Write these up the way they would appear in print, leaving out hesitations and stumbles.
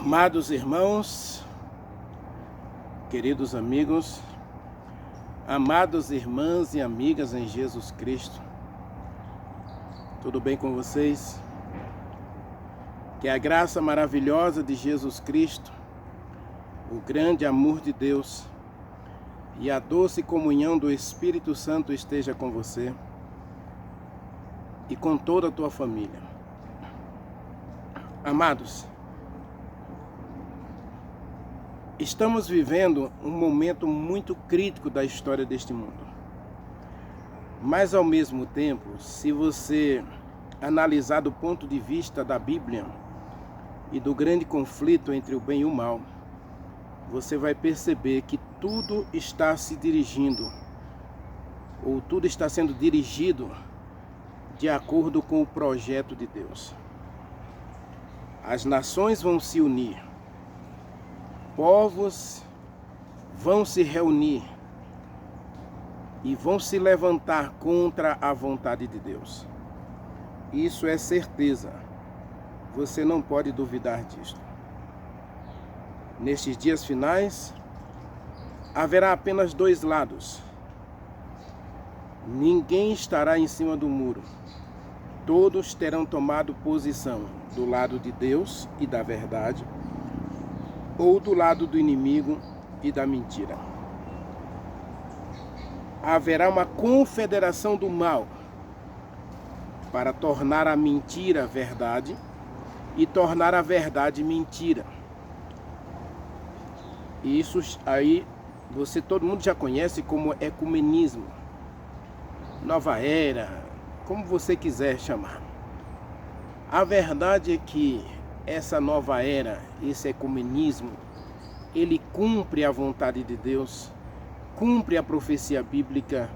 Amados irmãos, queridos amigos, amadas irmãs e amigas em Jesus Cristo, tudo bem com vocês? Que a graça maravilhosa de Jesus Cristo, o grande amor de Deus e a doce comunhão do Espírito Santo esteja com você e com toda a tua família. Amados, estamos vivendo um momento muito crítico da história deste mundo. Mas ao mesmo tempo, se você analisar do ponto de vista da Bíblia e do grande conflito entre o bem e o mal, você vai perceber que tudo está se dirigindo, ou tudo está sendo dirigido de acordo com o projeto de Deus. As nações vão se unir, povos vão se reunir e vão se levantar contra a vontade de Deus. Isso é certeza. Você não pode duvidar disto. Nestes dias finais, haverá apenas dois lados. Ninguém estará em cima do muro. Todos terão tomado posição do lado de Deus e da verdade, ou do lado do inimigo e da mentira. Haverá uma confederação do mal para tornar a mentira verdade e tornar a verdade mentira. E isso aí todo mundo já conhece como ecumenismo, nova era, como você quiser chamar. A verdade é que essa nova era, esse ecumenismo, ele cumpre a vontade de Deus, cumpre a profecia bíblica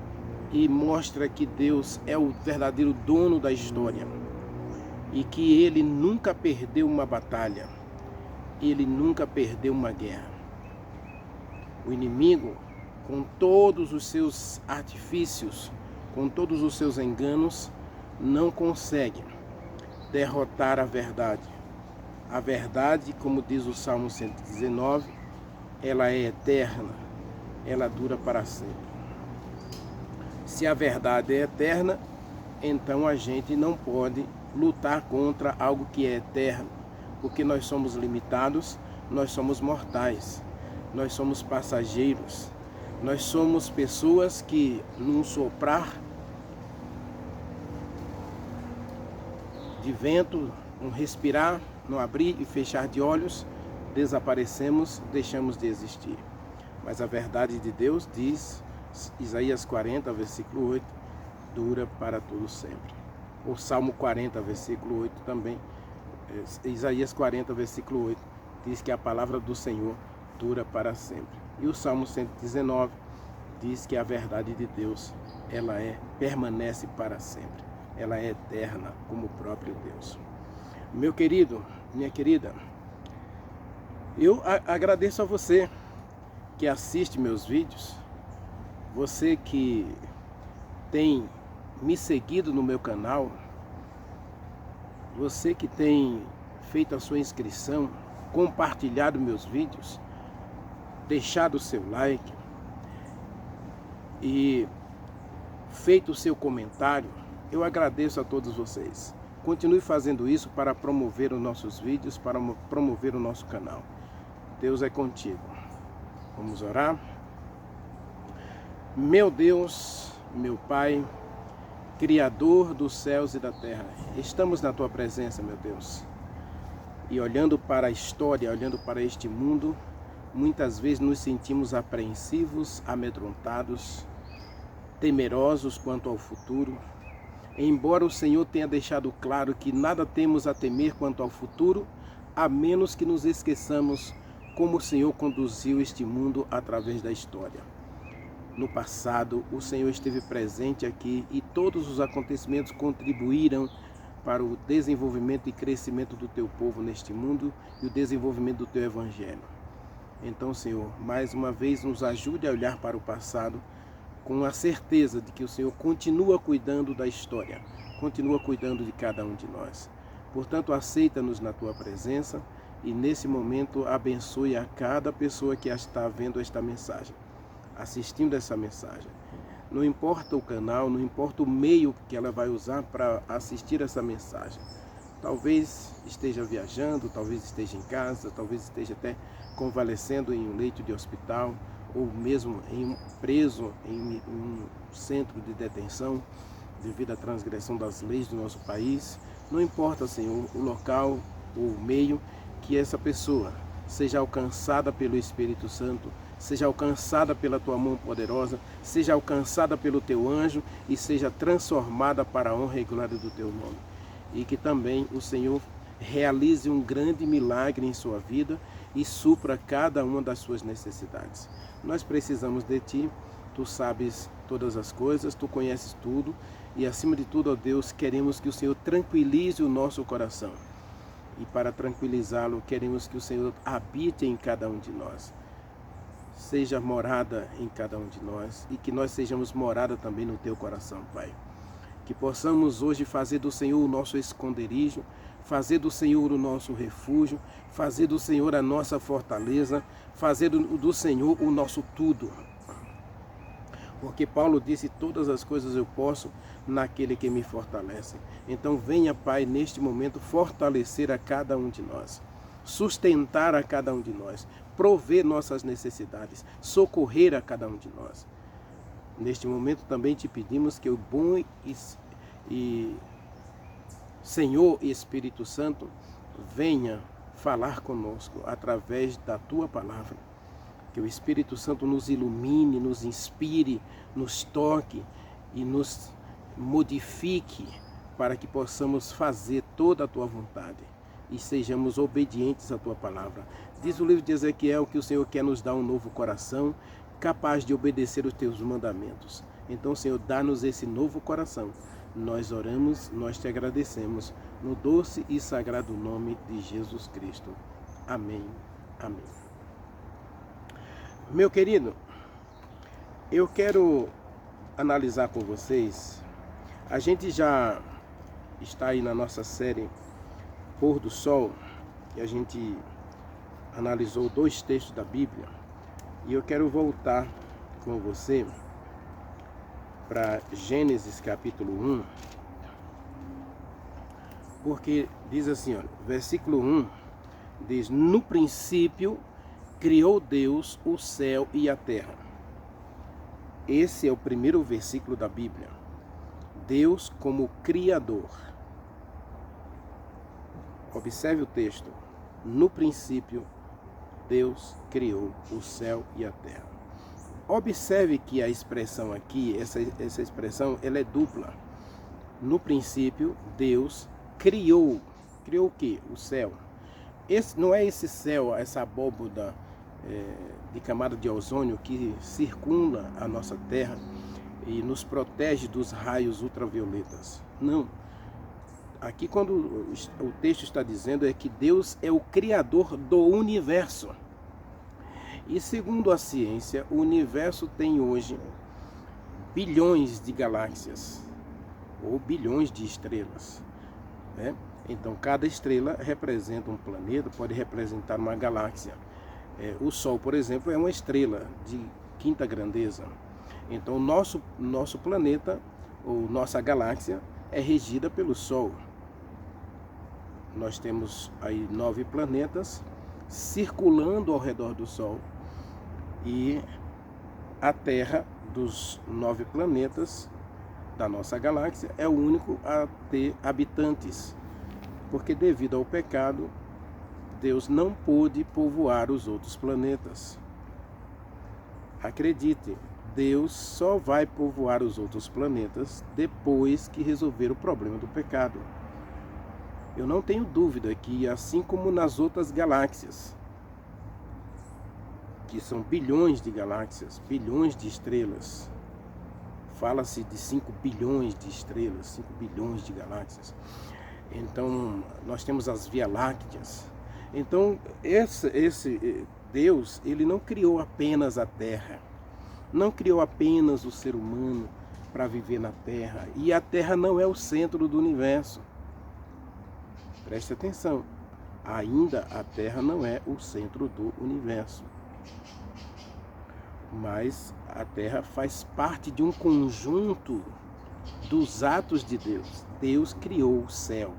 e mostra que Deus é o verdadeiro dono da história e que ele nunca perdeu uma batalha, ele nunca perdeu uma guerra. O inimigo, com todos os seus artifícios, com todos os seus enganos, não consegue derrotar a verdade. A verdade, como diz o Salmo 119, ela é eterna, ela dura para sempre. Se a verdade é eterna, então a gente não pode lutar contra algo que é eterno, porque nós somos limitados, nós somos mortais, nós somos passageiros, nós somos pessoas que num soprar de vento, um respirar, no abrir e fechar de olhos, desaparecemos, deixamos de existir. Mas a verdade de Deus diz, Isaías 40, versículo 8, dura para todo sempre. O Salmo 40, versículo 8 também, Isaías 40, versículo 8, diz que a palavra do Senhor dura para sempre. E o Salmo 119 diz que a verdade de Deus, ela permanece para sempre. Ela é eterna, como o próprio Deus. Meu querido, minha querida, eu agradeço a você que assiste meus vídeos, você que tem me seguido no meu canal, você que tem feito a sua inscrição, compartilhado meus vídeos, deixado o seu like e feito o seu comentário. Eu agradeço a todos vocês. Continue fazendo isso para promover os nossos vídeos, para promover o nosso canal. Deus é contigo. Vamos orar? Meu Deus, meu Pai, Criador dos céus e da terra, estamos na Tua presença, meu Deus. E olhando para a história, olhando para este mundo, muitas vezes nos sentimos apreensivos, amedrontados, temerosos quanto ao futuro. Embora o Senhor tenha deixado claro que nada temos a temer quanto ao futuro, a menos que nos esqueçamos como o Senhor conduziu este mundo através da história. No passado, o Senhor esteve presente aqui e todos os acontecimentos contribuíram para o desenvolvimento e crescimento do Teu povo neste mundo e o desenvolvimento do Teu Evangelho. Então, Senhor, mais uma vez nos ajude a olhar para o passado com a certeza de que o Senhor continua cuidando da história, continua cuidando de cada um de nós. Portanto, aceita-nos na Tua presença e nesse momento abençoe a cada pessoa que está vendo esta mensagem, assistindo essa mensagem. Não importa o canal, não importa o meio que ela vai usar para assistir essa mensagem. Talvez esteja viajando, talvez esteja em casa, talvez esteja até convalescendo em um leito de hospital, ou mesmo preso em um centro de detenção devido à transgressão das leis do nosso país. Não importa, Senhor, o local, o meio, que essa pessoa seja alcançada pelo Espírito Santo, seja alcançada pela tua mão poderosa, seja alcançada pelo teu anjo e seja transformada para a honra e glória do teu nome. E que também o Senhor realize um grande milagre em sua vida e supra cada uma das suas necessidades. Nós precisamos de ti, tu sabes todas as coisas, tu conheces tudo e acima de tudo, ó Deus, queremos que o Senhor tranquilize o nosso coração. E para tranquilizá-lo, queremos que o Senhor habite em cada um de nós. Seja morada em cada um de nós e que nós sejamos morada também no teu coração, Pai. Que possamos hoje fazer do Senhor o nosso esconderijo, fazer do Senhor o nosso refúgio, fazer do Senhor a nossa fortaleza, fazer do Senhor o nosso tudo. Porque Paulo disse, todas as coisas eu posso naquele que me fortalece. Então venha, Pai, neste momento fortalecer a cada um de nós, sustentar a cada um de nós, prover nossas necessidades, socorrer a cada um de nós. Neste momento também te pedimos que o bom e Senhor Espírito Santo venha falar conosco através da tua palavra. Que o Espírito Santo nos ilumine, nos inspire, nos toque e nos modifique para que possamos fazer toda a tua vontade e sejamos obedientes à tua palavra. Diz o livro de Ezequiel que o Senhor quer nos dar um novo coração, capaz de obedecer os teus mandamentos. Então, Senhor, dá-nos esse novo coração. Nós oramos, nós te agradecemos, no doce e sagrado nome de Jesus Cristo. Amém. Amém. Meu querido, eu quero analisar com vocês, a gente já está aí na nossa série Pôr do Sol, e a gente analisou 2 textos da Bíblia, e eu quero voltar com você para Gênesis capítulo 1, porque diz assim, olha, versículo 1 diz, no princípio criou Deus o céu e a terra. Esse é o primeiro versículo da Bíblia. Deus como Criador. Observe o texto. No princípio, Deus criou o céu e a terra. Observe que a expressão aqui, essa expressão, ela é dupla. No princípio, Deus criou. Criou o quê? O céu. Não é esse céu, essa abóboda de camada de ozônio que circunda a nossa Terra e nos protege dos raios ultravioletas. Não. Aqui quando o texto está dizendo é que Deus é o Criador do universo. E segundo a ciência, o universo tem hoje bilhões de galáxias ou bilhões de estrelas, né? Então cada estrela representa um planeta, pode representar uma galáxia. O Sol, por exemplo, é uma estrela de 5ª grandeza. Então o nosso planeta, ou nossa galáxia, é regida pelo Sol. Nós temos aí 9 planetas circulando ao redor do Sol. E a Terra, dos 9 planetas da nossa galáxia, é o único a ter habitantes. Porque devido ao pecado, Deus não pôde povoar os outros planetas. Acredite, Deus só vai povoar os outros planetas depois que resolver o problema do pecado. Eu não tenho dúvida que, assim como nas outras galáxias, que são bilhões de galáxias, bilhões de estrelas, fala-se de 5 bilhões de estrelas, 5 bilhões de galáxias. Então, nós temos as Via Lácteas. Então, esse Deus, ele não criou apenas a Terra, não criou apenas o ser humano para viver na Terra. E a Terra não é o centro do universo. Preste atenção. Ainda a Terra não é o centro do universo, mas a Terra faz parte de um conjunto dos atos de Deus. Deus criou o céu,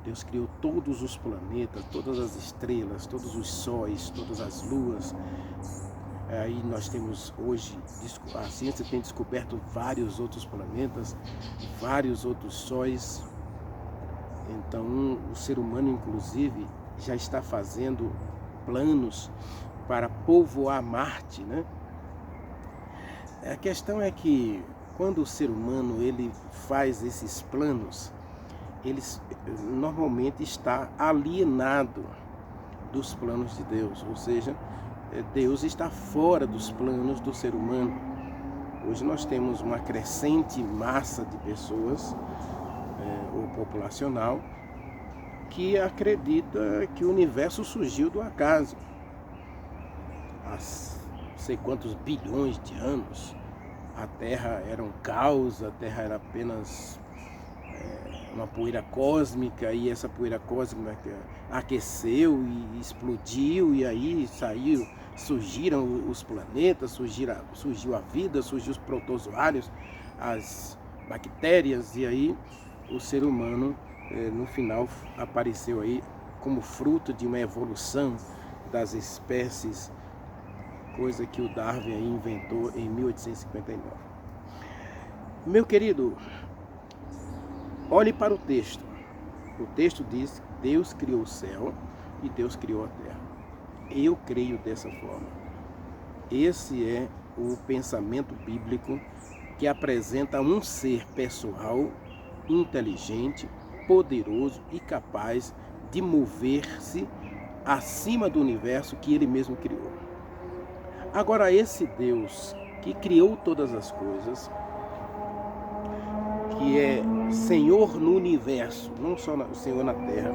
Deus criou todos os planetas, todas as estrelas, todos os sóis, todas as luas. Aí nós temos hoje, a ciência tem descoberto vários outros planetas, vários outros sóis. Então o ser humano, inclusive, já está fazendo planos para povoar Marte, né? A questão é que quando o ser humano ele faz esses planos, ele normalmente está alienado dos planos de Deus, ou seja, Deus está fora dos planos do ser humano. Hoje nós temos uma crescente massa de pessoas, ou populacional, que acredita que o universo surgiu do acaso. Há não sei quantos bilhões de anos, a Terra era um caos, a Terra era apenas uma poeira cósmica, e essa poeira cósmica aqueceu e explodiu, e aí surgiram os planetas, surgiu a vida, surgiu os protozoários, as bactérias, e aí o ser humano no final apareceu aí como fruto de uma evolução das espécies, coisa que o Darwin aí inventou em 1859. Meu querido, olhe para o texto. O texto diz que Deus criou o céu e Deus criou a terra. Eu creio dessa forma. Esse é o pensamento bíblico que apresenta um ser pessoal, inteligente, poderoso e capaz de mover-se acima do universo que ele mesmo criou. Agora, esse Deus que criou todas as coisas, que é Senhor no universo, não só o Senhor na terra,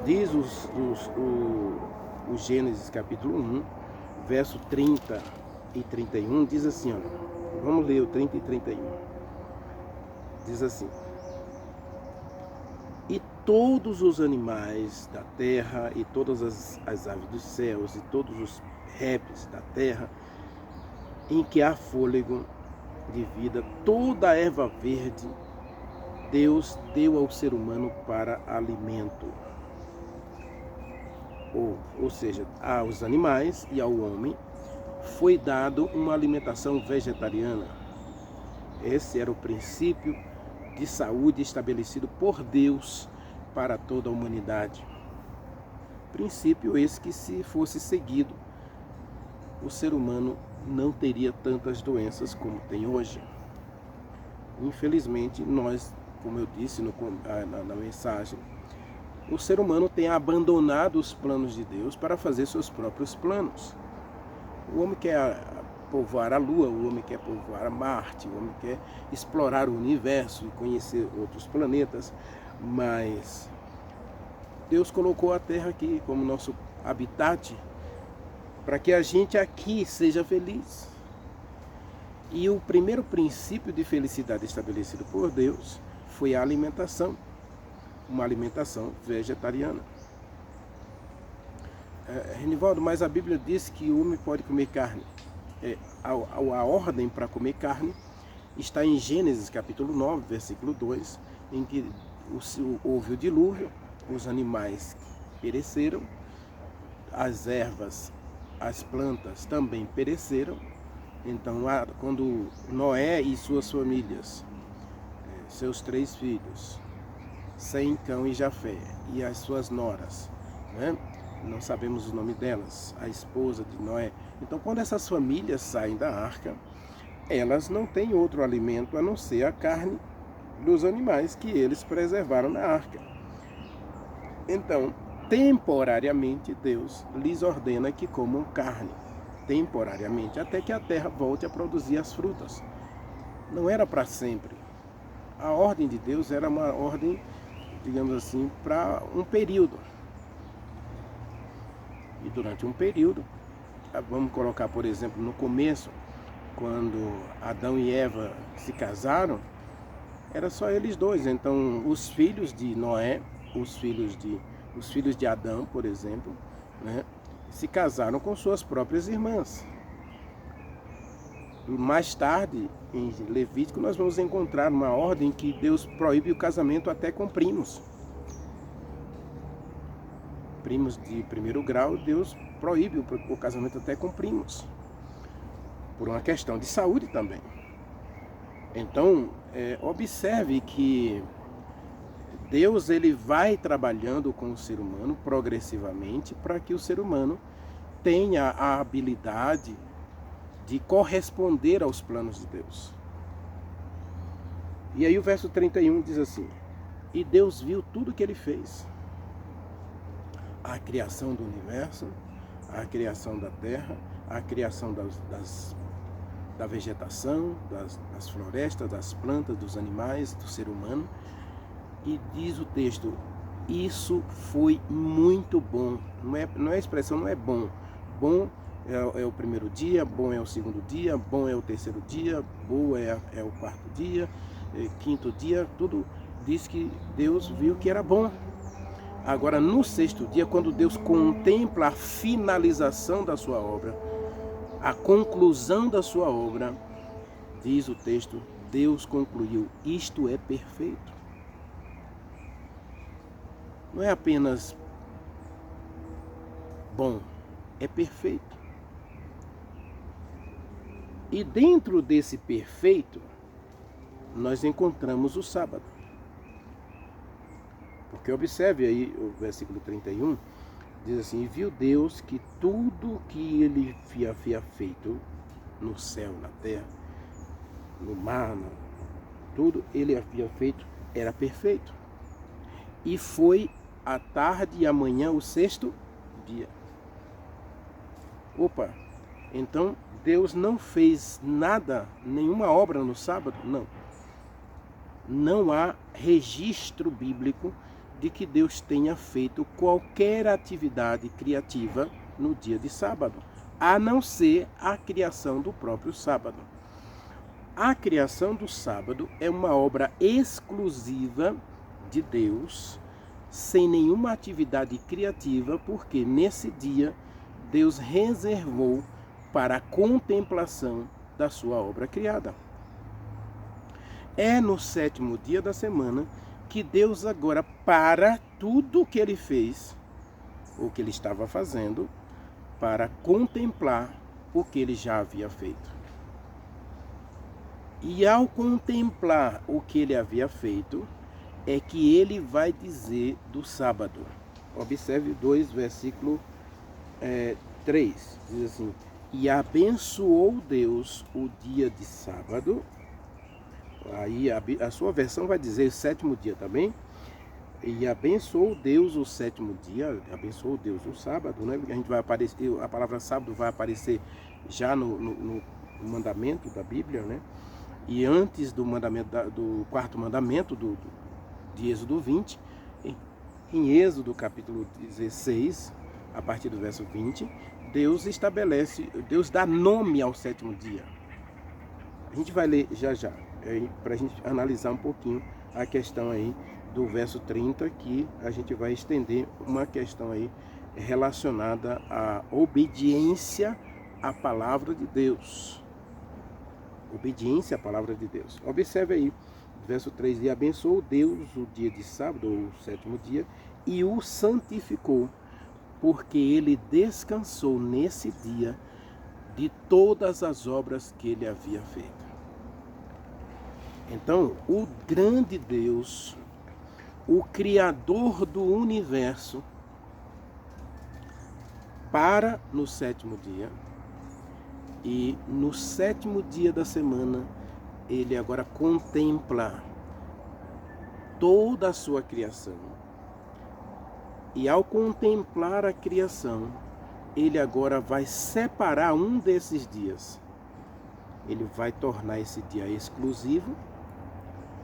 diz o Gênesis capítulo 1, verso 30 e 31, diz assim, ó, vamos ler o 30 e 31, diz assim: e todos os animais da terra, e todas as aves dos céus, e todos os répteis da terra, em que há fôlego de vida, toda a erva verde, Deus deu ao ser humano para alimento. Ou seja, aos animais e ao homem foi dado uma alimentação vegetariana. Esse era o princípio de saúde estabelecido por Deus para toda a humanidade. Princípio esse que, se fosse seguido, o ser humano não teria tantas doenças como tem hoje. Infelizmente, nós, como eu disse na mensagem, o ser humano tem abandonado os planos de Deus para fazer seus próprios planos. O homem quer povoar a Lua, o homem quer povoar a Marte, o homem quer explorar o universo e conhecer outros planetas, mas Deus colocou a Terra aqui como nosso habitat para que a gente aqui seja feliz. E o primeiro princípio de felicidade estabelecido por Deus foi a alimentação, uma alimentação vegetariana. Renivaldo, mas a Bíblia diz que o homem pode comer carne. A ordem para comer carne está em Gênesis capítulo 9, versículo 2, em que houve o dilúvio, os animais pereceram, as ervas, as plantas também pereceram. Então, quando Noé e suas famílias, seus 3 filhos, Sem, Cão e Jafé, e as suas noras, né? Não sabemos o nome delas, a esposa de Noé. Então, quando essas famílias saem da arca, elas não têm outro alimento a não ser a carne dos animais que eles preservaram na arca. Então, temporariamente, Deus lhes ordena que comam carne, temporariamente, até que a terra volte a produzir as frutas. Não era para sempre. A ordem de Deus era uma ordem, digamos assim, para um período. E durante um período, vamos colocar, por exemplo, no começo, quando Adão e Eva se casaram, era só eles dois. Então, os filhos de Noé, os filhos de Os filhos de Adão, por exemplo, né, se casaram com suas próprias irmãs. Mais tarde, em Levítico, nós vamos encontrar uma ordem que Deus proíbe o casamento até com primos. Primos de primeiro grau, Deus proíbe o casamento até com primos. Por uma questão de saúde também. Então, observe que Deus ele vai trabalhando com o ser humano progressivamente para que o ser humano tenha a habilidade de corresponder aos planos de Deus. E aí o verso 31 diz assim: e Deus viu tudo que ele fez. A criação do universo, a criação da terra, a criação da vegetação, das florestas, das plantas, dos animais, do ser humano. E diz o texto, isso foi muito bom. Não é a expressão, não é bom. Bom é o primeiro dia, bom é o segundo dia, bom é o terceiro dia, boa é o quarto dia, quinto dia, tudo diz que Deus viu que era bom. Agora, no sexto dia, quando Deus contempla a finalização da sua obra, a conclusão da sua obra, diz o texto, Deus concluiu, isto é perfeito. Não é apenas bom, é perfeito. E dentro desse perfeito, nós encontramos o sábado. Porque observe aí o versículo 31, diz assim, e viu Deus que tudo que ele havia feito no céu, na terra, no mar, tudo ele havia feito era perfeito. E foi a tarde e amanhã o sexto dia. Opa, então Deus não fez nada, nenhuma obra no sábado? Não. Não há registro bíblico de que Deus tenha feito qualquer atividade criativa no dia de sábado, a não ser a criação do próprio sábado. A criação do sábado é uma obra exclusiva de Deus, sem nenhuma atividade criativa, porque nesse dia Deus reservou para a contemplação da sua obra criada. É no sétimo dia da semana que Deus agora para tudo o que ele fez, o que ele estava fazendo, para contemplar o que ele já havia feito. E ao contemplar o que ele havia feito, é que ele vai dizer do sábado. Observe 2, versículo 3, diz assim, e abençoou Deus o dia de sábado. Aí a sua versão vai dizer o sétimo dia também. E abençoou Deus o sétimo dia, abençoou Deus o sábado, né? A gente vai aparecer, a palavra sábado vai aparecer já no mandamento da Bíblia, né? E antes do mandamento do quarto mandamento de Êxodo 20, em Êxodo capítulo 16, a partir do verso 20, Deus dá nome ao sétimo dia. A gente vai ler já, para a gente analisar um pouquinho a questão aí do verso 30, que a gente vai estender uma questão aí relacionada à obediência à palavra de Deus. Obediência à palavra de Deus. Observe aí, verso 3, e abençoou Deus o dia de sábado, ou o sétimo dia, e o santificou, porque ele descansou nesse dia de todas as obras que ele havia feito. Então, o grande Deus, o Criador do universo, para no sétimo dia, e no sétimo dia da semana, ele agora contempla toda a sua criação. E ao contemplar a criação, ele agora vai separar um desses dias. Ele vai tornar esse dia exclusivo.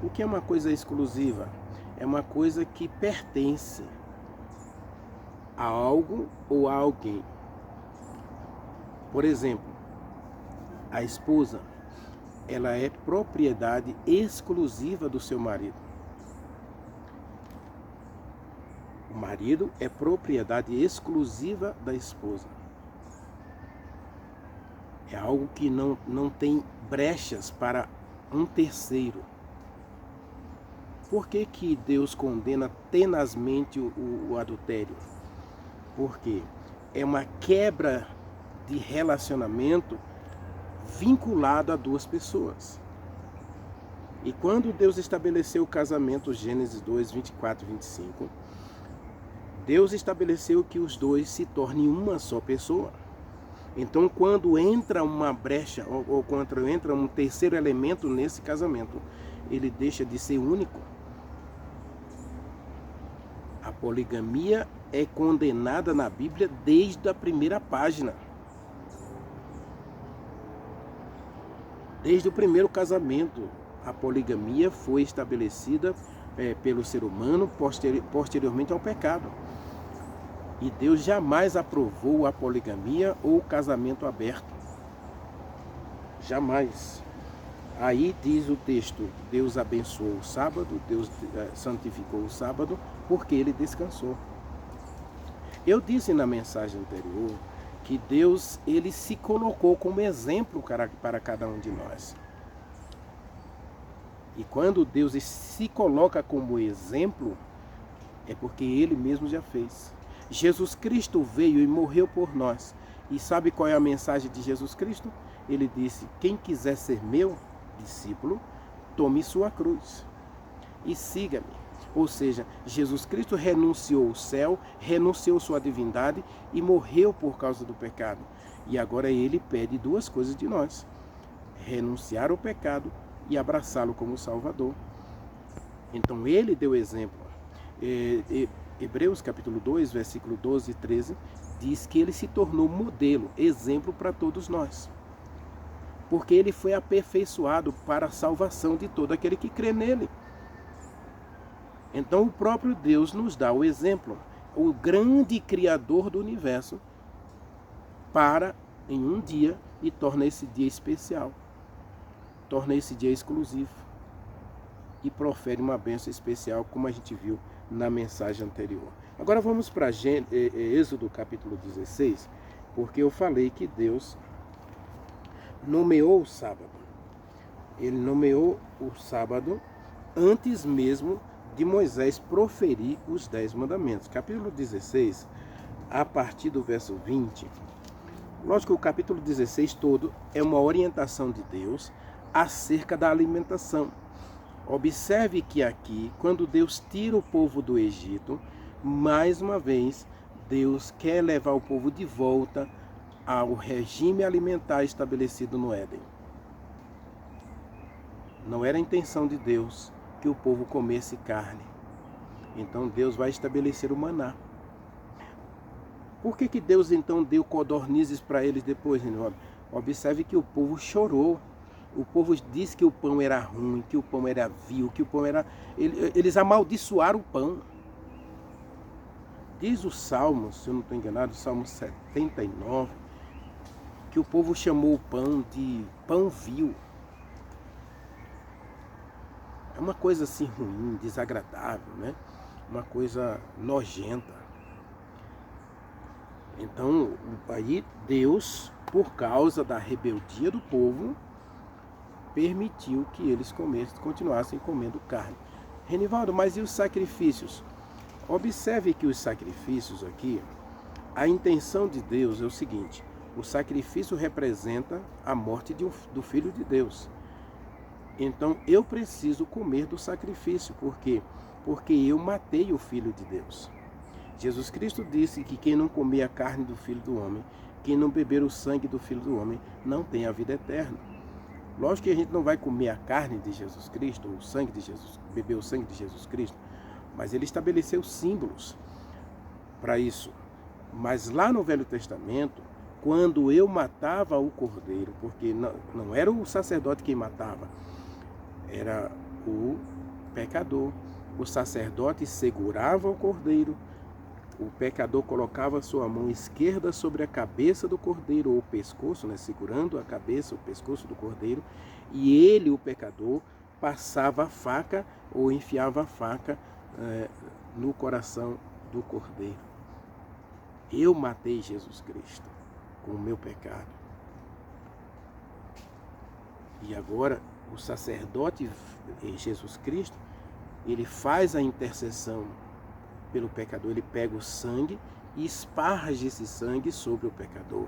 O que é uma coisa exclusiva? É uma coisa que pertence a algo ou a alguém. Por exemplo, a esposa, ela é propriedade exclusiva do seu marido. O marido é propriedade exclusiva da esposa. É algo que não tem brechas para um terceiro. Por que Deus condena tenazmente o adultério? Porque é uma quebra de relacionamento vinculado a duas pessoas. E quando Deus estabeleceu o casamento, Gênesis 2, 24 e 25, Deus estabeleceu que os dois se tornem uma só pessoa. Então, quando entra uma brecha, ou quando entra um terceiro elemento nesse casamento, ele deixa de ser único. A poligamia é condenada na Bíblia desde a primeira página. Desde o primeiro casamento, a poligamia foi estabelecida pelo ser humano posteriormente ao pecado. E Deus jamais aprovou a poligamia ou o casamento aberto. Jamais. Aí diz o texto, Deus abençoou o sábado, Deus santificou o sábado, porque ele descansou. Eu disse na mensagem anterior que Deus, ele se colocou como exemplo para cada um de nós. E quando Deus se coloca como exemplo, é porque ele mesmo já fez. Jesus Cristo veio e morreu por nós. E sabe qual é a mensagem de Jesus Cristo? Ele disse, quem quiser ser meu discípulo, tome sua cruz e siga-me. Ou seja, Jesus Cristo renunciou ao céu, renunciou sua divindade e morreu por causa do pecado. E agora ele pede duas coisas de nós: renunciar ao pecado e abraçá-lo como Salvador. Então ele deu exemplo. Hebreus capítulo 2, versículo 12 e 13, diz que ele se tornou modelo, exemplo para todos nós. Porque ele foi aperfeiçoado para a salvação de todo aquele que crê nele. Então o próprio Deus nos dá o exemplo, o grande Criador do universo, para em um dia e torna esse dia especial, torna esse dia exclusivo e profere uma bênção especial, como a gente viu na mensagem anterior. Agora vamos para Êxodo capítulo 16, porque eu falei que Deus nomeou o sábado. Ele nomeou o sábado antes mesmo de Moisés proferir os 10 mandamentos. Capítulo 16, a partir do verso 20. Lógico que o capítulo 16 todo é uma orientação de Deus acerca da alimentação. Observe que aqui, quando Deus tira o povo do Egito, mais uma vez, Deus quer levar o povo de volta ao regime alimentar estabelecido no Éden. Não era a intenção de Deus que o povo comesse carne. Então Deus vai estabelecer o maná. Por que Deus então deu codornizes para eles depois? Observe que o povo chorou. O povo disse que o pão era ruim, que o pão era vil, que o pão era... Eles amaldiçoaram o pão. Diz o Salmo, se eu não estou enganado, o Salmo 79, que o povo chamou o pão de pão vil. É uma coisa assim ruim, desagradável, né? Uma coisa nojenta. Então, aí Deus, por causa da rebeldia do povo, permitiu que eles continuassem comendo carne. Renivaldo, mas e os sacrifícios? Observe que os sacrifícios aqui, a intenção de Deus é o seguinte: o sacrifício representa a morte do Filho de Deus. Então eu preciso comer do sacrifício. Por quê? Porque eu matei o Filho de Deus. Jesus Cristo disse que quem não comer a carne do Filho do Homem, quem não beber o sangue do Filho do Homem, não tem a vida eterna. Lógico que a gente não vai comer a carne de Jesus Cristo, ou o sangue de Jesus, beber o sangue de Jesus Cristo, mas ele estabeleceu símbolos para isso. Mas lá no Velho Testamento, quando eu matava o cordeiro, porque não era o sacerdote quem matava, era o pecador. O sacerdote segurava o cordeiro, o pecador colocava sua mão esquerda sobre a cabeça do cordeiro, ou o pescoço, né, segurando a cabeça, o pescoço do cordeiro, e ele, o pecador, passava a faca ou enfiava a faca no coração do Cordeiro. Eu matei Jesus Cristo com o meu pecado. E agora o sacerdote Jesus Cristo, ele faz a intercessão pelo pecador. Ele pega o sangue e esparge esse sangue sobre o pecador.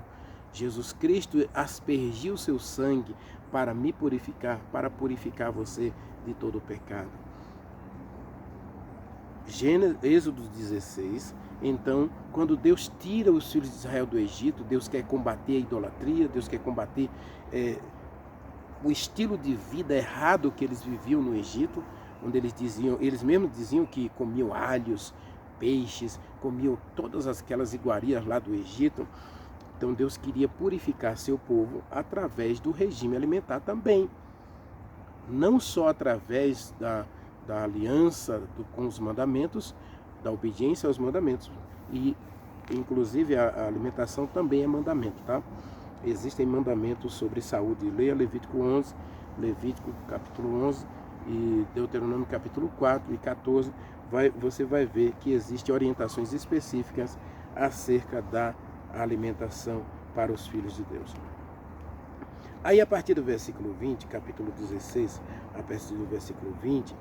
Jesus Cristo aspergiu seu sangue para me purificar, para purificar você de todo o pecado. Êxodo 16, então, quando Deus tira os filhos de Israel do Egito, Deus quer combater a idolatria, Deus quer combater o estilo de vida errado que eles viviam no Egito, onde eles mesmos diziam que comiam alhos, peixes, comiam todas aquelas iguarias lá do Egito. Então Deus queria purificar seu povo através do regime alimentar também. Não só através da aliança com os mandamentos, da obediência aos mandamentos. E, inclusive, a alimentação também é mandamento, tá? Existem mandamentos sobre saúde. Leia Levítico 11, Levítico capítulo 11 e Deuteronômio capítulo 4 e 14. Você vai ver que existem orientações específicas acerca da alimentação para os filhos de Deus. Aí, a partir do versículo 20, capítulo 16, a partir do versículo 20,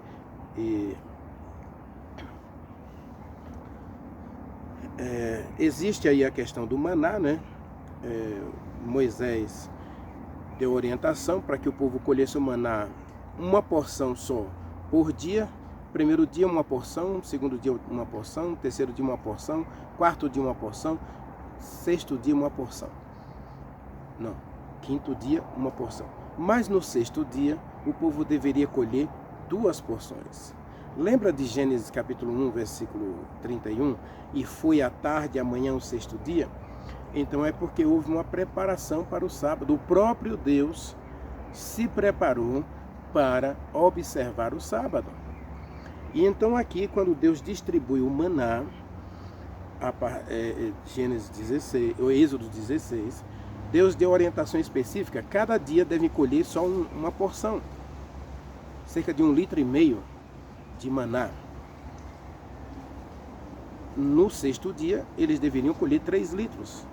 existe aí a questão do maná, né? Moisés deu orientação para que o povo colhesse o maná uma porção só por dia. Primeiro dia uma porção, segundo dia uma porção, terceiro dia uma porção, quarto dia uma porção, sexto dia uma porção. Não, quinto dia uma porção. Mas no sexto dia o povo deveria colher 2 porções. Lembra de Gênesis capítulo 1, versículo 31? E foi à tarde, amanhã o sexto dia? Então é porque houve uma preparação para o sábado. O próprio Deus se preparou para observar o sábado. E então aqui, quando Deus distribui o maná, Gênesis 16, ou Êxodo 16, Deus deu orientação específica. Cada dia deve colher só uma porção, cerca de 1,5 litro de maná. No sexto dia, eles deveriam colher 3 litros.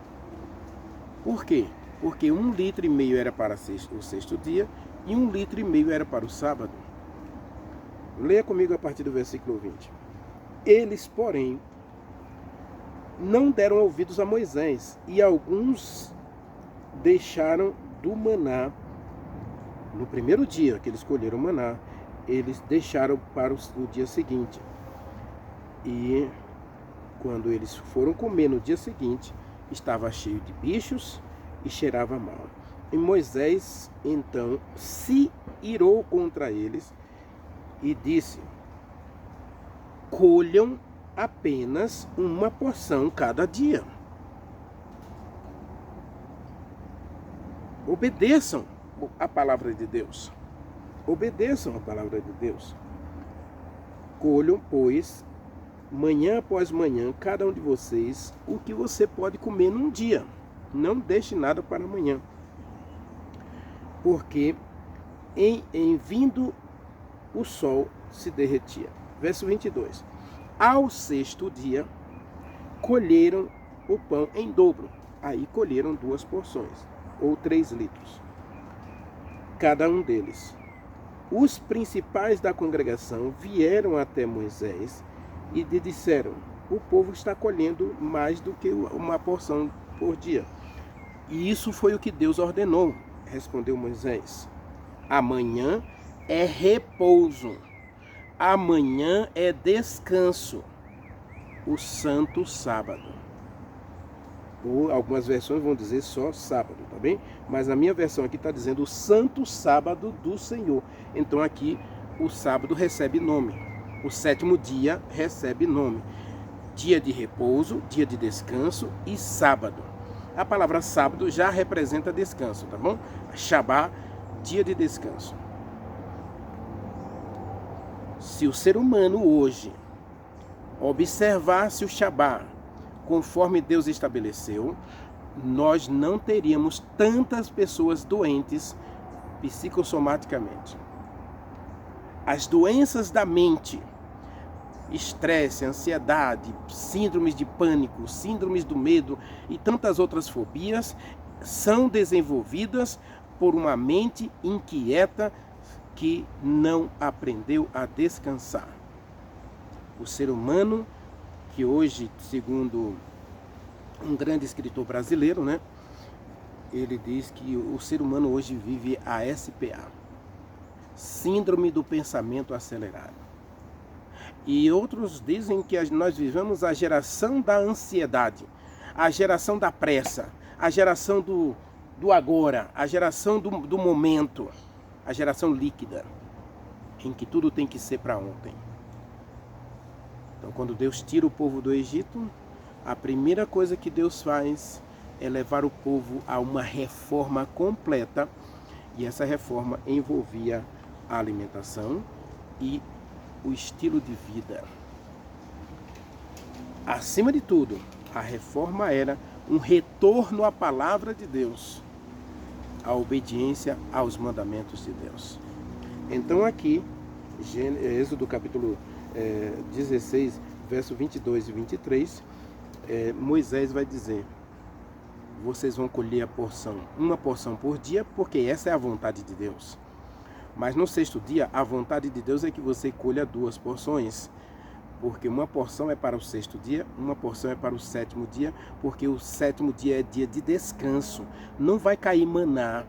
Por quê? Porque 1,5 litro era para o sexto dia e 1,5 litro era para o sábado. Leia comigo a partir do versículo 20. Eles, porém, não deram ouvidos a Moisés, e alguns deixaram do maná. No primeiro dia que eles colheram o maná, eles deixaram para o dia seguinte. E quando eles foram comer no dia seguinte, estava cheio de bichos e cheirava mal. E Moisés, então, se irou contra eles e disse: colham apenas uma porção cada dia. Obedeçam a palavra de Deus. Obedeçam a palavra de Deus. Colham, pois, manhã após manhã, cada um de vocês, o que você pode comer num dia. Não deixe nada para amanhã. Porque em vindo o sol se derretia. Verso 22. Ao sexto dia, colheram o pão em dobro. Aí colheram 2 porções, ou 3 litros, cada um deles. Os principais da congregação vieram até Moisés e lhe disseram: o povo está colhendo mais do que uma porção por dia. E isso foi o que Deus ordenou, respondeu Moisés. Amanhã é repouso, amanhã é descanso, o santo sábado. Ou algumas versões vão dizer só sábado, tá bem? Mas na minha versão aqui está dizendo o santo sábado do Senhor. Então aqui o sábado recebe nome, o 7º dia recebe nome. Dia de repouso, dia de descanso e sábado. A palavra sábado já representa descanso, tá bom? Shabá, dia de descanso. Se o ser humano hoje observasse o Shabá conforme Deus estabeleceu, nós não teríamos tantas pessoas doentes psicossomaticamente. As doenças da mente, estresse, ansiedade, síndromes de pânico, síndromes do medo e tantas outras fobias são desenvolvidas por uma mente inquieta que não aprendeu a descansar. O ser humano, que hoje, segundo um grande escritor brasileiro, né, ele diz que o ser humano hoje vive a SPA, Síndrome do Pensamento Acelerado. E outros dizem que nós vivemos a geração da ansiedade, a geração da pressa, a geração do agora, a geração do momento, a geração líquida, em que tudo tem que ser para ontem. Então, quando Deus tira o povo do Egito, a primeira coisa que Deus faz é levar o povo a uma reforma completa, e essa reforma envolvia a alimentação e o estilo de vida. Acima de tudo, a reforma era um retorno à palavra de Deus, a obediência aos mandamentos de Deus. Então aqui, Êxodo capítulo 16, verso 22 e 23, Moisés vai dizer: vocês vão colher a porção, uma porção por dia, porque essa é a vontade de Deus. Mas no sexto dia, a vontade de Deus é que você colha 2 porções, porque uma porção é para o sexto dia, uma porção é para o sétimo dia, porque o sétimo dia é dia de descanso. Não vai cair maná,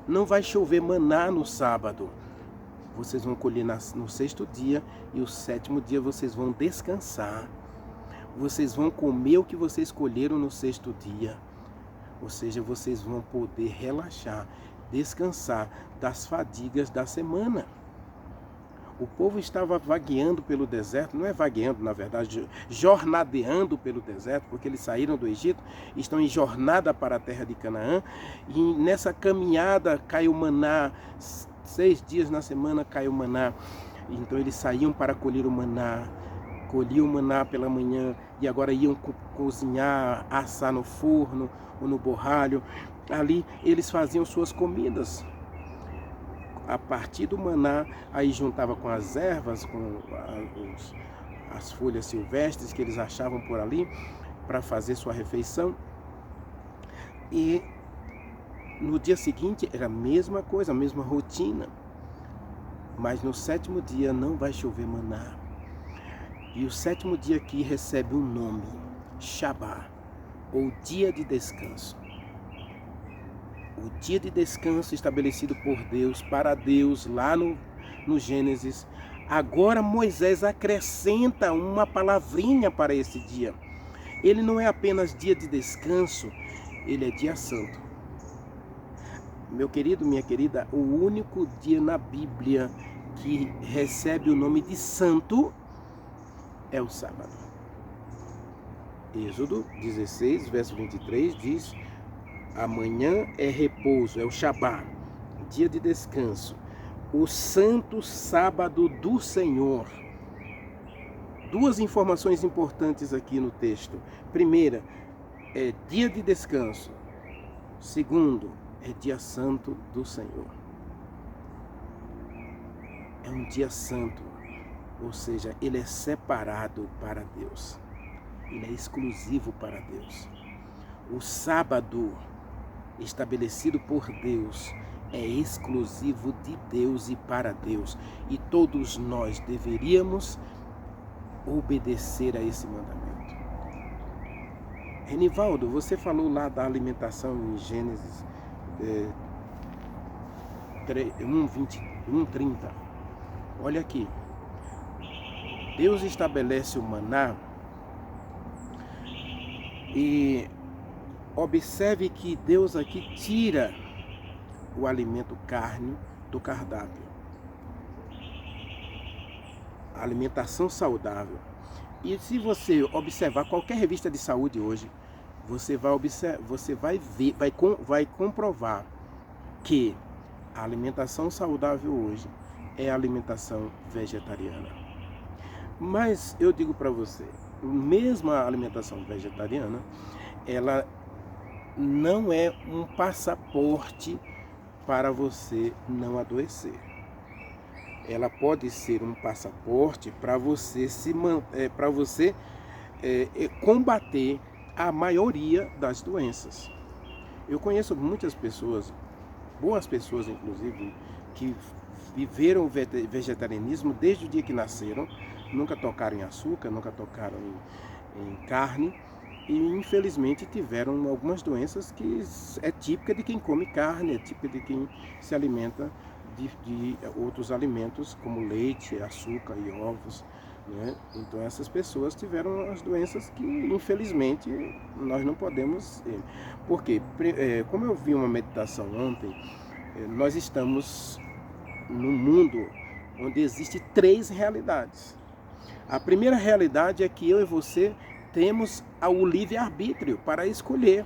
não vai chover maná no sábado. Vocês vão colher no sexto dia, e o sétimo dia vocês vão descansar. Vocês vão comer o que vocês colheram no sexto dia. Ou seja, vocês vão poder relaxar, descansar das fadigas da semana. O povo estava vagueando pelo deserto, não é vagueando, na verdade, jornadeando pelo deserto, porque eles saíram do Egito, estão em jornada para a terra de Canaã, e nessa caminhada caiu maná, 6 dias na semana caiu maná. Então eles saíam para colher o maná, colhiam o maná pela manhã, e agora iam cozinhar, assar no forno ou no borralho. Ali eles faziam suas comidas a partir do maná, aí juntava com as ervas, com as folhas silvestres que eles achavam por ali, para fazer sua refeição. E no dia seguinte era a mesma coisa, a mesma rotina. Mas no sétimo dia não vai chover maná. E o sétimo dia aqui recebe um nome, Shabá, ou dia de descanso. O dia de descanso estabelecido por Deus, para Deus, lá no Gênesis. Agora Moisés acrescenta uma palavrinha para esse dia. Ele não é apenas dia de descanso, ele é dia santo. Meu querido, minha querida, o único dia na Bíblia que recebe o nome de santo é o sábado. Êxodo 16, verso 23 diz: amanhã é repouso, é o Shabá, dia de descanso, o santo sábado do Senhor. 2 informações importantes aqui no texto. Primeira, é dia de descanso. Segundo, é dia santo do Senhor. É um dia santo, ou seja, ele é separado para Deus. Ele é exclusivo para Deus. O sábado estabelecido por Deus é exclusivo de Deus e para Deus, e todos nós deveríamos obedecer a esse mandamento. Renivaldo, você falou lá da alimentação em Gênesis 1:30. Olha aqui, Deus estabelece o maná, e observe que Deus aqui tira o alimento carne do cardápio. A alimentação saudável. E se você observar qualquer revista de saúde hoje, você vai ver, vai comprovar que a alimentação saudável hoje é a alimentação vegetariana. Mas eu digo para você, mesmo a alimentação vegetariana, ela não é um passaporte para você não adoecer. ela pode ser um passaporte para você combater a maioria das doenças. Eu conheço muitas pessoas, boas pessoas inclusive, que viveram o vegetarianismo desde o dia que nasceram, nunca tocaram em açúcar, nunca tocaram em carne, e infelizmente tiveram algumas doenças que é típica de quem come carne, é típica de quem se alimenta de outros alimentos como leite, açúcar e ovos, né? Então essas pessoas tiveram as doenças que infelizmente nós não podemos, porque como eu vi uma meditação ontem, nós estamos num mundo onde existem 3 realidades. A primeira realidade é que eu e você temos o livre-arbítrio para escolher.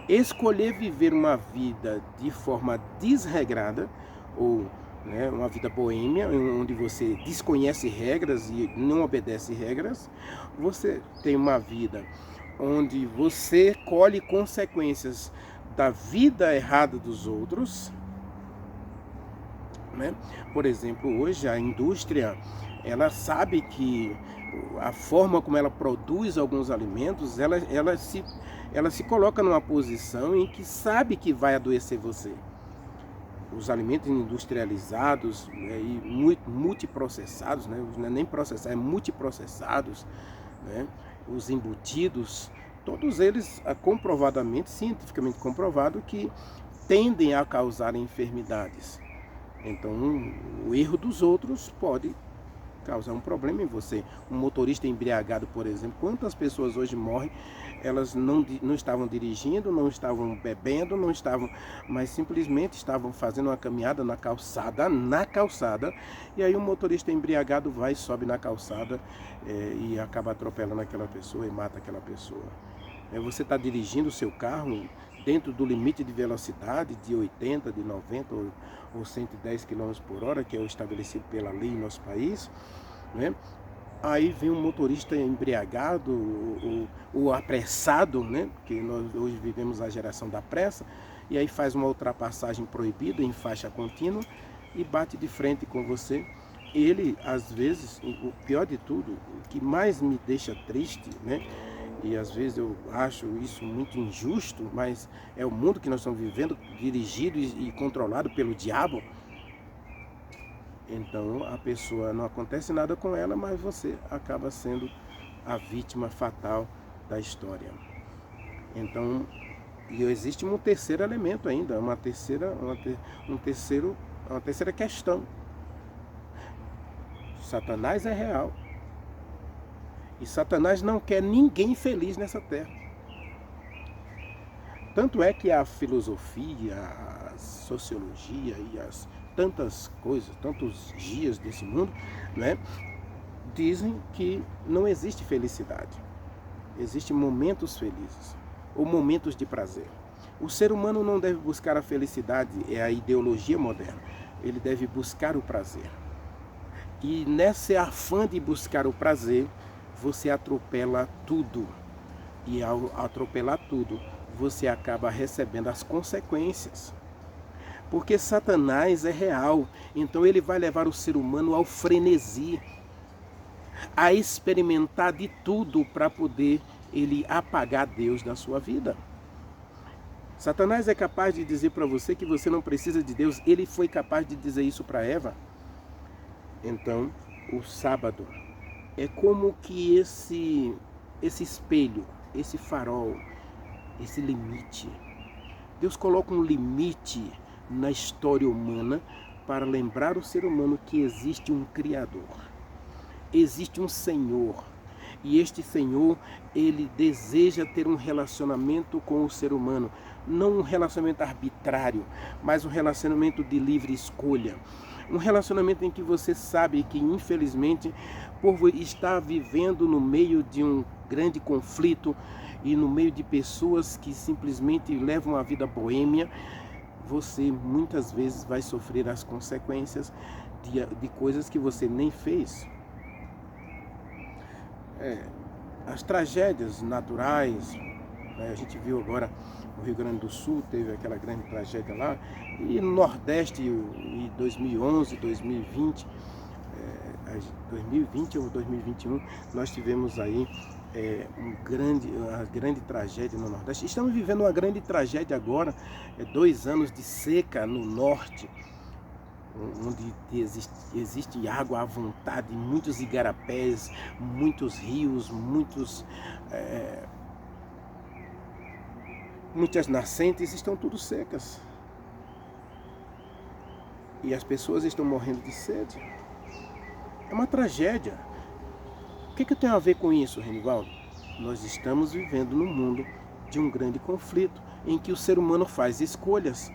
Escolher viver uma vida de forma desregrada, ou uma vida boêmia, onde você desconhece regras e não obedece regras. Você tem uma vida onde você colhe consequências da vida errada dos outros, né? Por exemplo, hoje a indústria, ela sabe que a forma como ela produz alguns alimentos, ela se coloca numa posição em que sabe que vai adoecer você. Os alimentos industrializados, e multiprocessados, né? Não é nem processados, é multiprocessados, né? Os embutidos, todos eles comprovadamente, cientificamente comprovado, que tendem a causar enfermidades. Então, o erro dos outros pode causar um problema em você. Um motorista embriagado, por exemplo, quantas pessoas hoje morrem? Elas não estavam dirigindo, não estavam bebendo, não estavam, mas simplesmente estavam fazendo uma caminhada na calçada, e aí um motorista embriagado vai, sobe na calçada e acaba atropelando aquela pessoa e mata aquela pessoa. Você está dirigindo o seu carro dentro do limite de velocidade de 80, de 90 ou 110 km por hora, que é o estabelecido pela lei em nosso país, né? Aí vem um motorista embriagado ou apressado, né? Porque nós hoje vivemos a geração da pressa, e aí faz uma ultrapassagem proibida em faixa contínua e bate de frente com você. Ele, às vezes, o pior de tudo, o que mais me deixa triste, né? E às vezes eu acho isso muito injusto, mas é o mundo que nós estamos vivendo, dirigido e controlado pelo diabo. Então a pessoa, não acontece nada com ela, mas você acaba sendo a vítima fatal da história. Então, e existe um terceiro elemento ainda, uma terceira questão. Satanás é real. E Satanás não quer ninguém feliz nessa terra. Tanto é que a filosofia, a sociologia e as tantas coisas, tantos dias desse mundo, né, dizem que não existe felicidade. Existem momentos felizes ou momentos de prazer. O ser humano não deve buscar a felicidade, é a ideologia moderna. Ele deve buscar o prazer. E nesse afã de buscar o prazer, você atropela tudo. E ao atropelar tudo, você acaba recebendo as consequências. Porque Satanás é real, então ele vai levar o ser humano ao frenesi, a experimentar de tudo para poder ele apagar Deus da sua vida. Satanás é capaz de dizer para você que você não precisa de Deus, ele foi capaz de dizer isso para Eva. Então, o sábado é como que esse espelho, esse farol, esse limite. Deus coloca um limite na história humana para lembrar o ser humano que existe um Criador, existe um Senhor, e este Senhor, ele deseja ter um relacionamento com o ser humano, não um relacionamento arbitrário, mas um relacionamento de livre escolha, um relacionamento em que você sabe que, infelizmente, por estar vivendo no meio de um grande conflito e no meio de pessoas que simplesmente levam a vida boêmia, você muitas vezes vai sofrer as consequências de coisas que você nem fez. As tragédias naturais, A gente viu agora o Rio Grande do Sul, teve aquela grande tragédia lá, e no Nordeste, em 2011, 2020, 2020 ou 2021, nós tivemos aí uma grande tragédia no Nordeste. Estamos vivendo uma grande tragédia agora, 2 anos de seca no Norte, onde existe água à vontade, muitos igarapés, muitos rios, muitas nascentes estão tudo secas. E as pessoas estão morrendo de sede. É uma tragédia. O que tem a ver com isso, Renivaldo? Nós estamos vivendo num mundo de um grande conflito, em que o ser humano faz escolhas.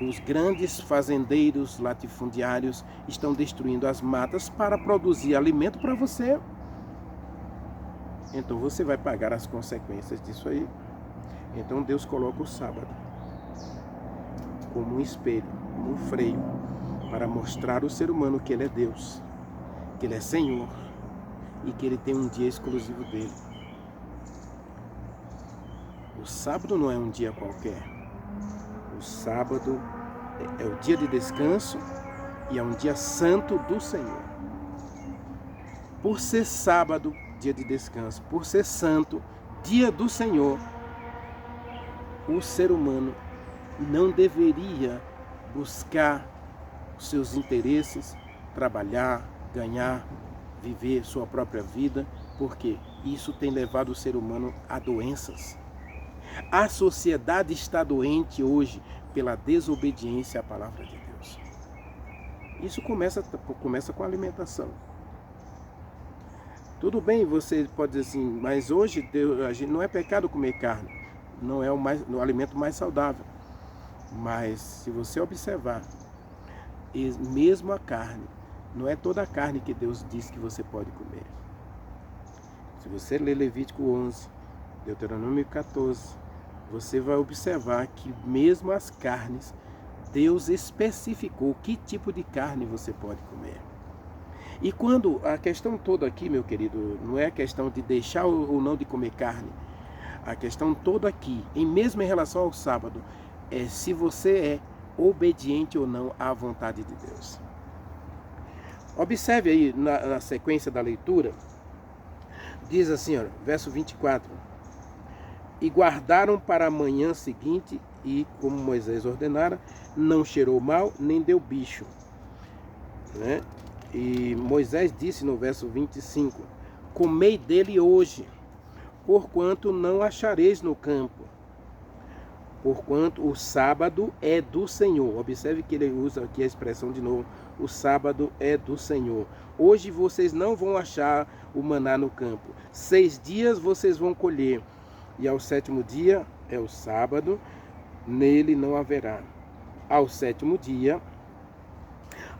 Os grandes fazendeiros latifundiários estão destruindo as matas para produzir alimento para você. Então você vai pagar as consequências disso aí. Então Deus coloca o sábado como um espelho, como um freio, para mostrar ao ser humano que ele é Deus, que ele é Senhor e que ele tem um dia exclusivo dele. O sábado não é um dia qualquer. O sábado é o dia de descanso e é um dia santo do Senhor. Por ser sábado, dia de descanso, por ser santo, dia do Senhor, o ser humano não deveria buscar os seus interesses, trabalhar, ganhar, viver sua própria vida, porque isso tem levado o ser humano a doenças. A sociedade está doente hoje pela desobediência à palavra de Deus. Isso começa com a alimentação. Tudo bem, você pode dizer assim, mas hoje não é pecado comer carne, não é o alimento mais saudável. Mas se você observar, mesmo a carne, não é toda a carne que Deus diz que você pode comer. Se você ler Levítico 11, Deuteronômio 14, você vai observar que mesmo as carnes, Deus especificou que tipo de carne você pode comer. E quando a questão toda aqui, meu querido, não é a questão de deixar ou não de comer carne. A questão toda aqui, mesmo em relação ao sábado, é se você é obediente ou não à vontade de Deus. Observe aí na sequência da leitura, diz assim, ó, verso 24. E guardaram para a manhã seguinte, e como Moisés ordenara, não cheirou mal, nem deu bicho. Né? E Moisés disse no verso 25, comei dele hoje, porquanto não achareis no campo, porquanto o sábado é do Senhor. Observe que ele usa aqui a expressão de novo, o sábado é do Senhor. Hoje vocês não vão achar o maná no campo, 6 dias vocês vão colher, e ao 7º dia é o sábado, nele não haverá. Ao 7º dia,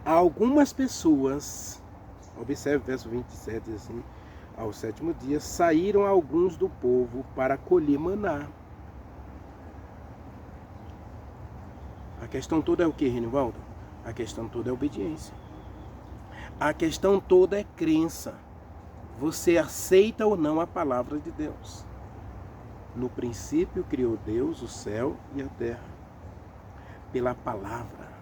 algumas pessoas, observe o verso 27, diz assim, ao 7º dia saíram alguns do povo para colher maná. A questão toda é o que, Renivaldo? A questão toda é obediência. A questão toda é crença. Você aceita ou não a palavra de Deus. No princípio criou Deus o céu e a terra. Pela palavra.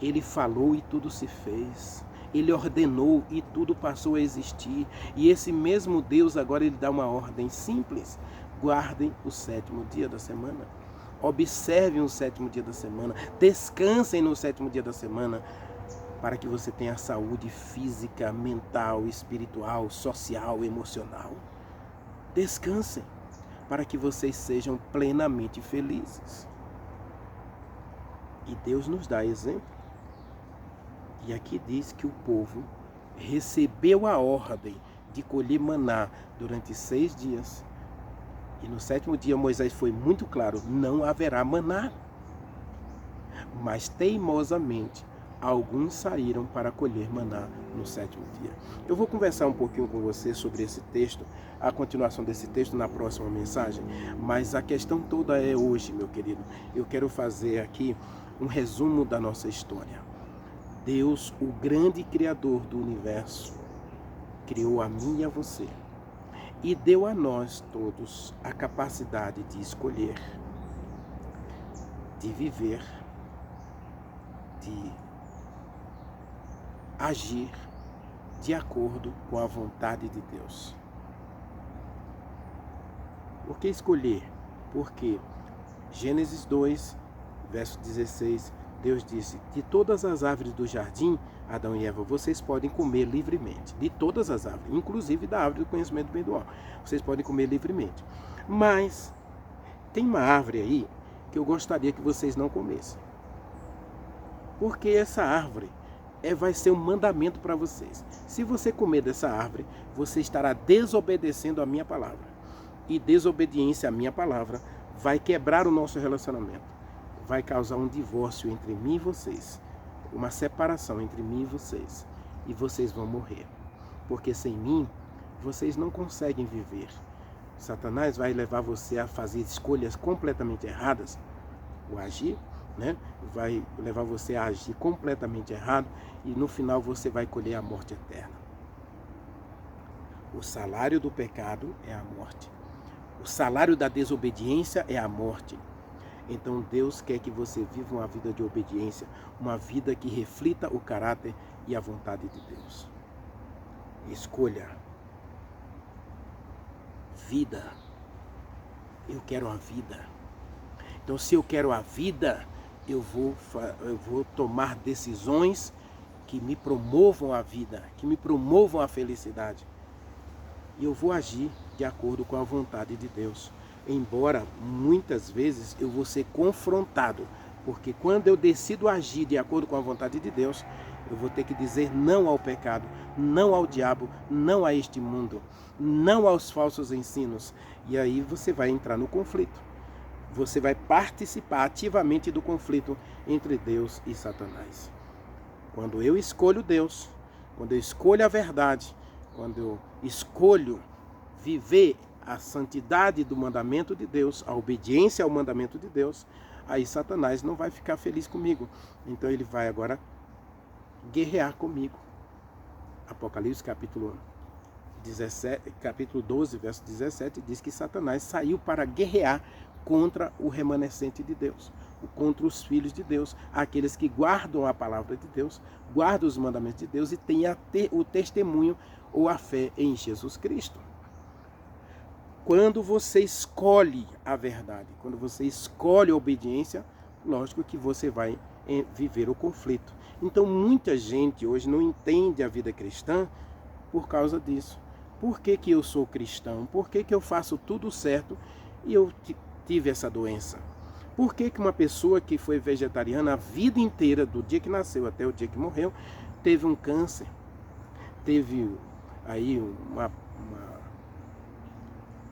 Ele falou e tudo se fez. Ele ordenou e tudo passou a existir. E esse mesmo Deus agora ele dá uma ordem simples. Guardem o 7º dia da semana. Observem o 7º dia da semana. Descansem no 7º dia da semana. Para que você tenha saúde física, mental, espiritual, social, emocional. Descansem. Para que vocês sejam plenamente felizes. E Deus nos dá exemplo. E aqui diz que o povo recebeu a ordem de colher maná durante 6 dias. E no 7º dia Moisés foi muito claro, não haverá maná. Mas teimosamente, alguns saíram para colher maná no 7º dia. Eu vou conversar um pouquinho com você sobre esse texto, a continuação desse texto na próxima mensagem, mas a questão toda é hoje, meu querido. Eu quero fazer aqui um resumo da nossa história. Deus, o grande Criador do universo, criou a mim e a você. e deu a nós todos a capacidade de escolher, de viver, de agir de acordo com a vontade de Deus. Por que escolher? Porque Gênesis 2, verso 16, Deus disse: de todas as árvores do jardim, Adão e Eva, vocês podem comer livremente. De todas as árvores, inclusive da árvore do conhecimento do bem e do mal. Vocês podem comer livremente. Mas tem uma árvore aí que eu gostaria que vocês não comessem. Porque essa árvore vai ser um mandamento para vocês. Se você comer dessa árvore, você estará desobedecendo a minha palavra. E desobediência à minha palavra vai quebrar o nosso relacionamento. Vai causar um divórcio entre mim e vocês. Uma separação entre mim e vocês. E vocês vão morrer. Porque sem mim, vocês não conseguem viver. Satanás vai levar você a fazer escolhas completamente erradas. O agir, né? Vai levar você a agir completamente errado. E no final você vai colher a morte eterna. O salário do pecado é a morte. O salário da desobediência é a morte. Então Deus quer que você viva uma vida de obediência, uma vida que reflita o caráter e a vontade de Deus. Escolha. Vida. Eu quero a vida. Então se eu quero a vida, eu vou tomar decisões que me promovam a vida, que me promovam a felicidade. E eu vou agir de acordo com a vontade de Deus. Embora muitas vezes eu vou ser confrontado, porque quando eu decido agir de acordo com a vontade de Deus, eu vou ter que dizer não ao pecado, não ao diabo, não a este mundo, não aos falsos ensinos. E aí você vai entrar no conflito. Você vai participar ativamente do conflito entre Deus e Satanás. Quando eu escolho Deus, quando eu escolho a verdade, quando eu escolho viver a santidade do mandamento de Deus, a obediência ao mandamento de Deus, aí Satanás não vai ficar feliz comigo. Então ele vai agora guerrear comigo. Apocalipse capítulo 12, verso 17, diz que Satanás saiu para guerrear contra o remanescente de Deus, contra os filhos de Deus, aqueles que guardam a palavra de Deus, guardam os mandamentos de Deus e têm o testemunho ou a fé em Jesus Cristo. Quando você escolhe a verdade, quando você escolhe a obediência, lógico que você vai viver o conflito. Então muita gente hoje não entende a vida cristã por causa disso. Por que que eu sou cristão? Por que que eu faço tudo certo e eu tive essa doença? Por que que uma pessoa que foi vegetariana a vida inteira, do dia que nasceu até o dia que morreu, teve um câncer, teve aí um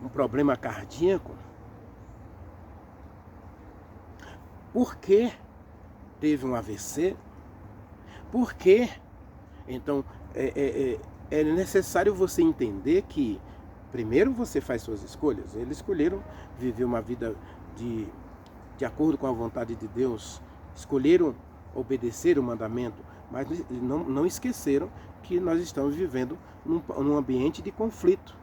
problema cardíaco? Por que teve um AVC? Por quê? Então, é necessário você entender que, primeiro, você faz suas escolhas. Eles escolheram viver uma vida de acordo com a vontade de Deus, escolheram obedecer o mandamento, mas não esqueceram que nós estamos vivendo num ambiente de conflito,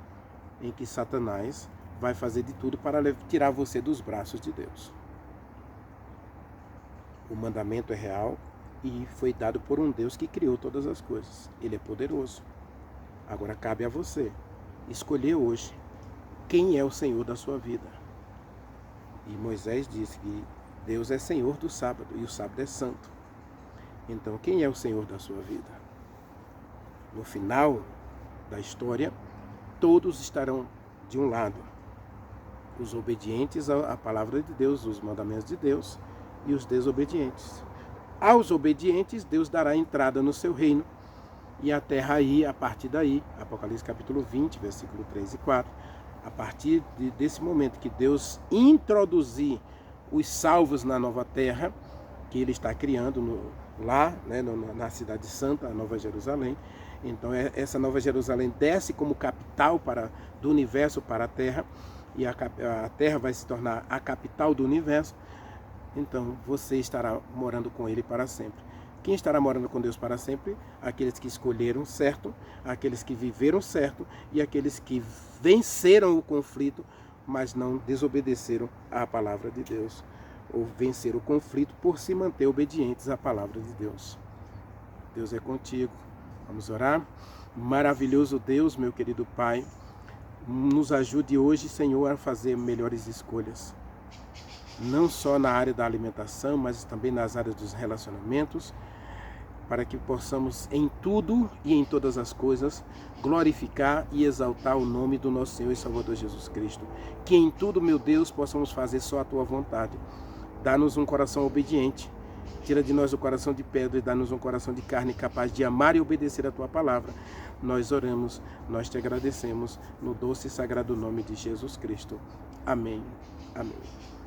em que Satanás vai fazer de tudo para tirar você dos braços de Deus. O mandamento é real e foi dado por um Deus que criou todas as coisas. Ele é poderoso. Agora cabe a você escolher hoje quem é o Senhor da sua vida. E Moisés disse que Deus é Senhor do sábado e o sábado é santo. Então quem é o Senhor da sua vida? No final da história, todos estarão de um lado. Os obedientes à palavra de Deus, os mandamentos de Deus, e os desobedientes. Aos obedientes, Deus dará entrada no seu reino, e a terra aí, a partir daí, Apocalipse capítulo 20, versículo 3 e 4, a partir desse momento que Deus introduzir os salvos na nova terra, que Ele está criando lá, né, na cidade santa, a Nova Jerusalém. Então essa Nova Jerusalém desce como capital do universo para a terra, e a terra vai se tornar a capital do universo. Então você estará morando com Ele para sempre. Quem estará morando com Deus para sempre? Aqueles que escolheram certo, aqueles que viveram certo e aqueles que venceram o conflito, mas não desobedeceram à palavra de Deus, ou venceram o conflito por se manter obedientes à palavra de Deus. Deus é contigo. Vamos orar? Maravilhoso Deus, meu querido Pai, nos ajude hoje, Senhor, a fazer melhores escolhas. Não só na área da alimentação, mas também nas áreas dos relacionamentos, para que possamos em tudo e em todas as coisas glorificar e exaltar o nome do nosso Senhor e Salvador Jesus Cristo. Que em tudo, meu Deus, possamos fazer só a Tua vontade. Dá-nos um coração obediente. Tira de nós o coração de pedra e dá-nos um coração de carne capaz de amar e obedecer a Tua palavra. Nós oramos, nós te agradecemos no doce e sagrado nome de Jesus Cristo. Amém. Amém.